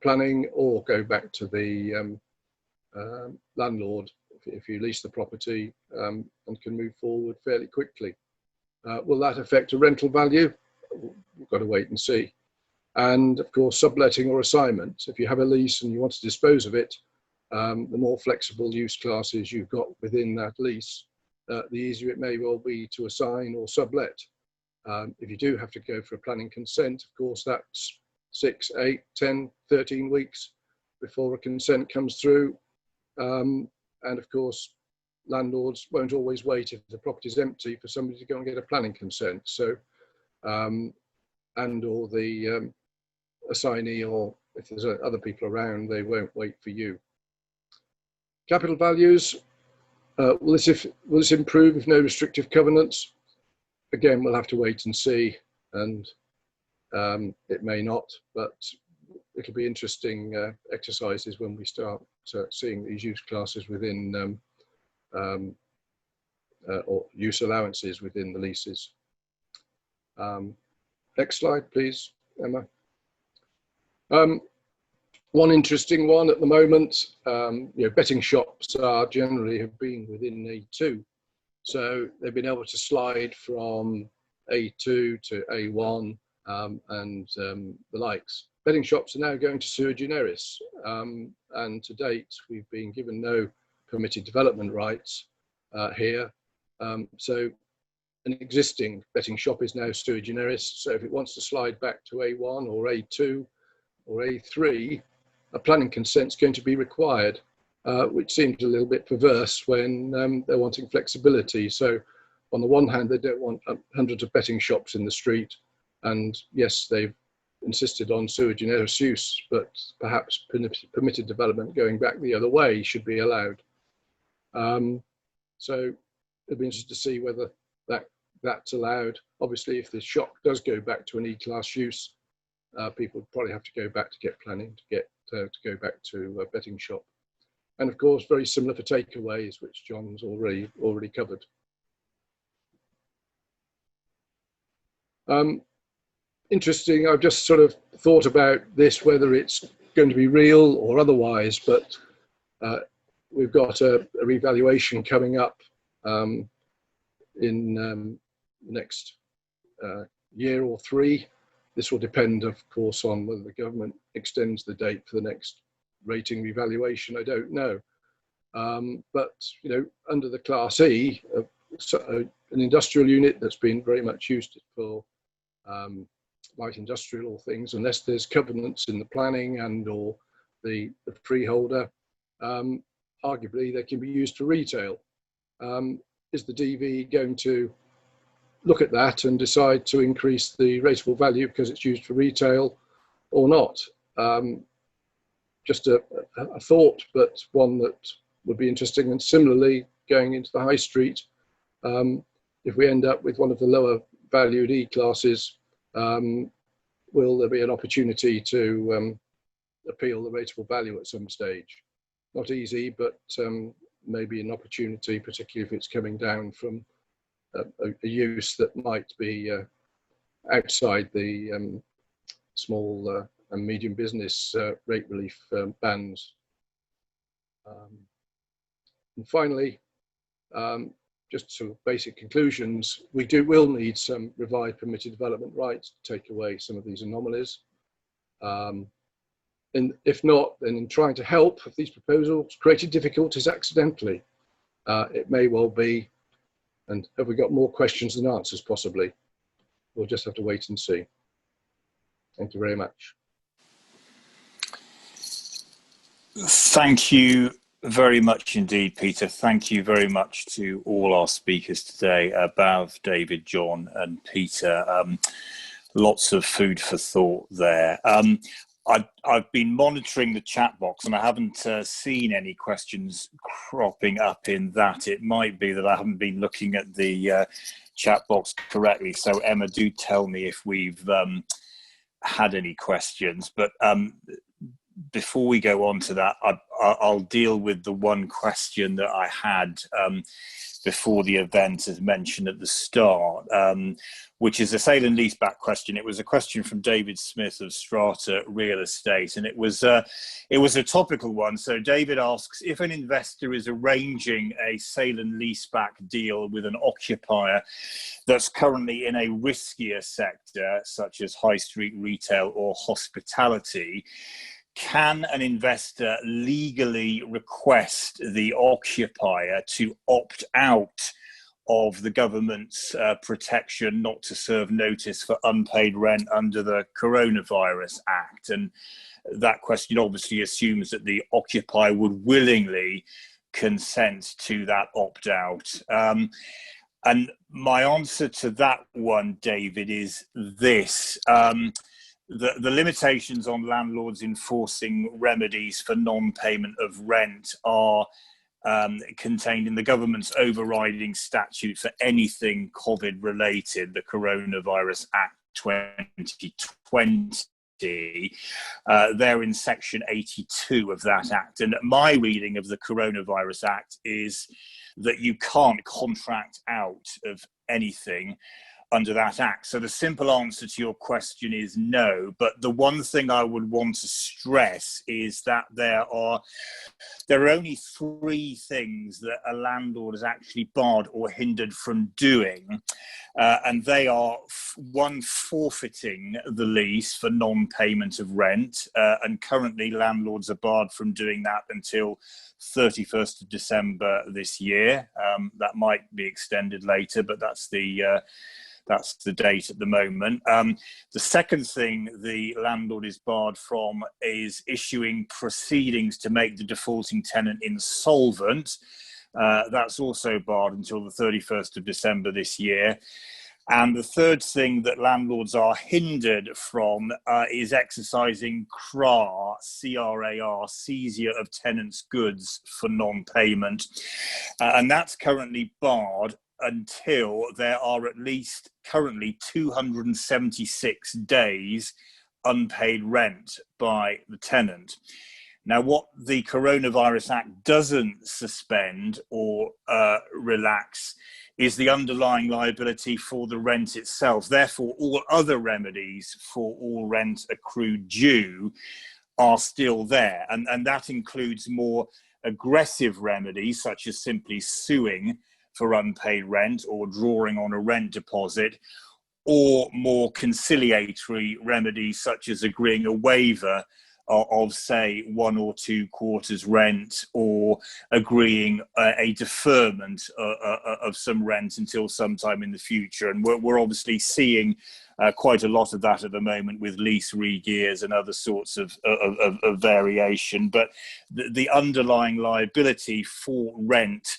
planning or go back to the landlord if you lease the property, and can move forward fairly quickly. Will that affect a rental value? We've got to wait and see. And of course, subletting or assignment. If you have a lease and you want to dispose of it, the more flexible use classes you've got within that lease, the easier it may well be to assign or sublet. If you do have to go for a planning consent, of course, that's 6, 8, 10, 13 weeks before a consent comes through. And of course, landlords won't always wait if the property is empty for somebody to go and get a planning consent. So, and or the assignee, or if there's other people around, they won't wait for you. Capital values, will this improve if no restrictive covenants? Again, we'll have to wait and see, and it may not, but it'll be interesting exercises when we start seeing these use classes within or use allowances within the leases. Next slide, please, Emma. One interesting one at the moment, betting shops are generally have been within A2. So they've been able to slide from A2 to A1 and the likes. Betting shops are now going to sui generis, and to date we've been given no permitted development rights here. So an existing betting shop is now sui generis. So if it wants to slide back to A1 or A2 or A3, a planning consent is going to be required, which seems a little bit perverse when they're wanting flexibility. So on the one hand, they don't want hundreds of betting shops in the street, and yes, they've insisted on sui generis use, but perhaps permitted development going back the other way should be allowed. So it'll be interesting to see whether that's allowed. Obviously, if the shop does go back to an E-class use, people would probably have to go back to get planning to get to go back to a betting shop. And of course, very similar for takeaways, which John's already covered. Interesting, I've just sort of thought about this, whether it's going to be real or otherwise, but we've got a revaluation coming up in the next year or three. This will depend, of course, on whether the government extends the date for the next rating revaluation. I don't know. But, you know, under the Class E, an industrial unit that's been very much used for light industrial things, unless there's covenants in the planning and or the freeholder, arguably they can be used for retail. Is the DV going to look at that and decide to increase the rateable value because it's used for retail or not? Just a thought, but one that would be interesting. And similarly, going into the high street, if we end up with one of the lower valued E-classes, will there be an opportunity to appeal the rateable value at some stage? Not easy, but maybe an opportunity, particularly if it's coming down from a use that might be outside the small and medium business rate relief bands. And finally, just some basic conclusions. We will need some revised permitted development rights to take away some of these anomalies. And if not, then in trying to help, if these proposals created difficulties accidentally, it may well be. And have we got more questions than answers possibly? We'll just have to wait and see. Thank you very much. Thank you very much indeed, Peter. Thank you very much to all our speakers today, Bav, David, John and Peter. Lots of food for thought there. I've been monitoring the chat box and I haven't seen any questions cropping up in that. It might be that I haven't been looking at the chat box correctly. So Emma, do tell me if we've had any questions. But before we go on to that, I'll deal with the one question that I had before the event, as mentioned at the start, which is a sale and leaseback question. It was a question from David Smith of Strata Real Estate, and it was a topical one. So David asks, if an investor is arranging a sale and leaseback deal with an occupier that's currently in a riskier sector, such as high street retail or hospitality, can an investor legally request the occupier to opt out of the government's protection not to serve notice for unpaid rent under the Coronavirus Act? And that question obviously assumes that the occupier would willingly consent to that opt-out. And my answer to that one, David, is this. The limitations on landlords enforcing remedies for non-payment of rent are contained in the government's overriding statute for anything COVID related, the Coronavirus Act 2020. They're in section 82 of that act. And my reading of the Coronavirus Act is that you can't contract out of anything under that act. So the simple answer to your question is no. But the one thing I would want to stress is that there are only three things that a landlord is actually barred or hindered from doing. And they are one forfeiting the lease for non-payment of rent, and currently landlords are barred from doing that until 31st of December this year. That might be extended later, but that's the date at the moment. The second thing the landlord is barred from is issuing proceedings to make the defaulting tenant insolvent. That's also barred until the 31st of December this year. And the third thing that landlords are hindered from is exercising CRAR, C-R-A-R, seizure of tenants' goods for non-payment. And that's currently barred until there are at least currently 276 days unpaid rent by the tenant. Now, what the Coronavirus Act doesn't suspend or relax is the underlying liability for the rent itself. Therefore, all other remedies for all rent accrued due are still there. And that includes more aggressive remedies, such as simply suing for unpaid rent or drawing on a rent deposit, or more conciliatory remedies, such as agreeing a waiver of, say, 1 or 2 quarters rent, or agreeing a deferment of some rent until sometime in the future. And we're obviously seeing quite a lot of that at the moment with lease re-gears and other sorts of variation. But the underlying liability for rent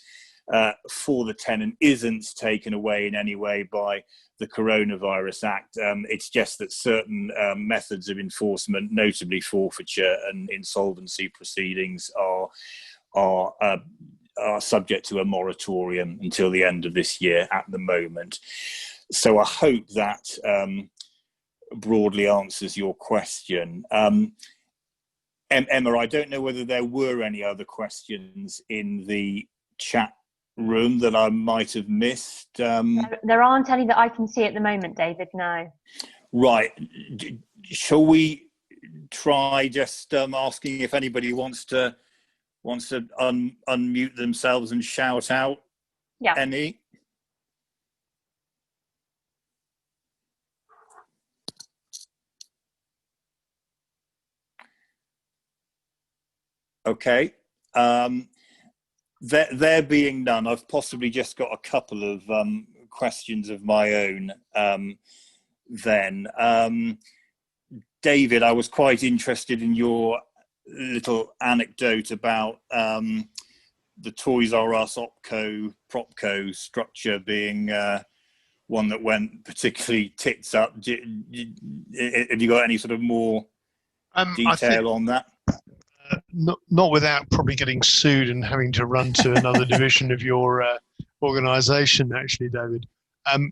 for the tenant isn't taken away in any way by the Coronavirus Act. It's just that certain methods of enforcement, notably forfeiture and insolvency proceedings, are subject to a moratorium until the end of this year at the moment. So I hope that broadly answers your question. Emma, I don't know whether there were any other questions in the chat room that I might have missed. There aren't any that I can see at the moment, David, no. Right. Shall we try just asking if anybody wants to unmute themselves and shout out? Yeah. Any? Okay. There being none, I've possibly just got a couple of questions of my own then. David, I was quite interested in your little anecdote about the Toys R Us Propco structure being one that went particularly tits up. Have you got any sort of more detail on that? Not without probably getting sued and having to run to another division of your organisation, actually, David.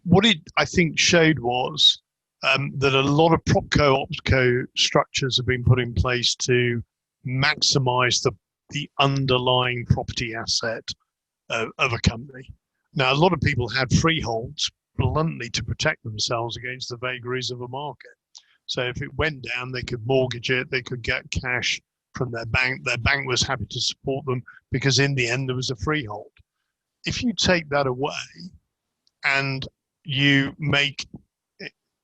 What it, I think, showed was that a lot of PropCo structures have been put in place to maximise the underlying property asset of a company. Now, a lot of people had freeholds bluntly to protect themselves against the vagaries of a market. So if it went down, they could mortgage it, they could get cash from their bank was happy to support them because in the end there was a freehold. If you take that away and you make,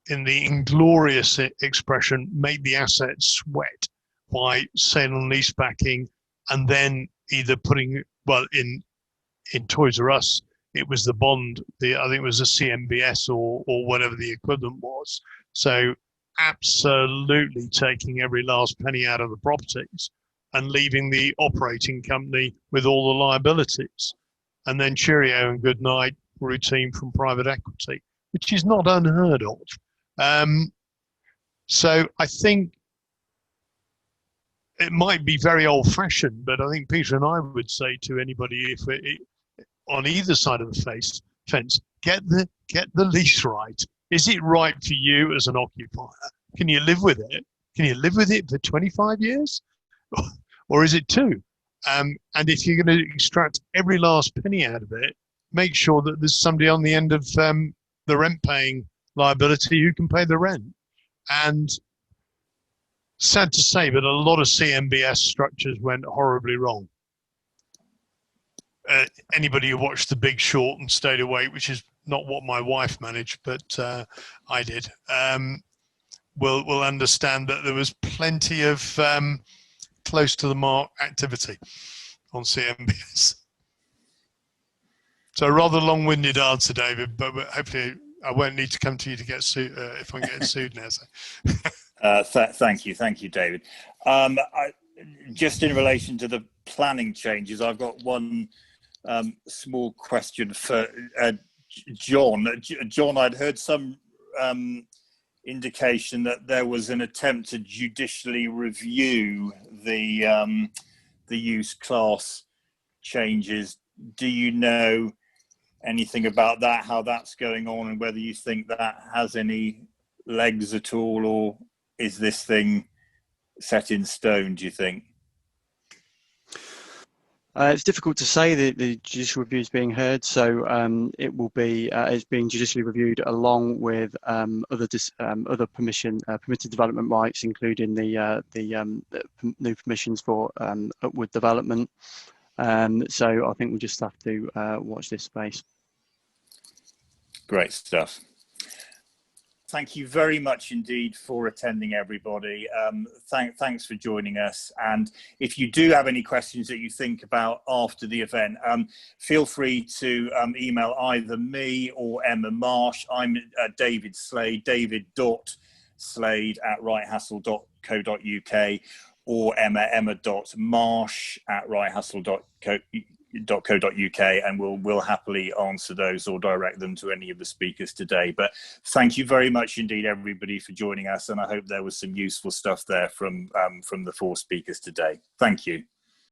in the inglorious expression, make the asset sweat by sale and leasebacking, and then either putting, well, in Toys R Us, it was the bond, I think it was a CMBS or whatever the equivalent was. So absolutely taking every last penny out of the properties and leaving the operating company with all the liabilities. And then cheerio and good night routine from private equity, which is not unheard of. So I think it might be very old fashioned, but I think Peter and I would say to anybody, on either side of the fence, get the lease right. Is it right for you as an occupier? Can you live with it? Can you live with it for 25 years? Or is it 2? And if you're going to extract every last penny out of it, make sure that there's somebody on the end of the rent paying liability who can pay the rent. And sad to say, but a lot of CMBS structures went horribly wrong. anybody who watched The Big Short and stayed awake, which is not what my wife managed, but I did, will understand that there was plenty of close to the mark activity on CMBS. So a rather long-winded answer, David, but hopefully I won't need to come to you to get sued if I'm getting sued now. So. Thank you, David. Just in relation to the planning changes, I've got one small question for John. John, I'd heard some indication that there was an attempt to judicially review the use class changes. Do you know anything about that, how that's going on, and whether you think that has any legs at all, or is this thing set in stone, do you think? It's difficult to say. The judicial review is being heard, so it will be it's being judicially reviewed along with other permitted development rights, including the new permissions for upward development. So I think we'll just have to watch this space. Great stuff. Thank you very much indeed for attending, everybody. Thanks for joining us. And if you do have any questions that you think about after the event, feel free to email either me or Emma Marsh. I'm David Slade, david.slade@wrighthassel.co.uk, or emma.marsh@wrighthassel.co.uk, and we'll happily answer those or direct them to any of the speakers today. But thank you very much indeed, everybody, for joining us, and I hope there was some useful stuff there from the 4 speakers today. Thank you.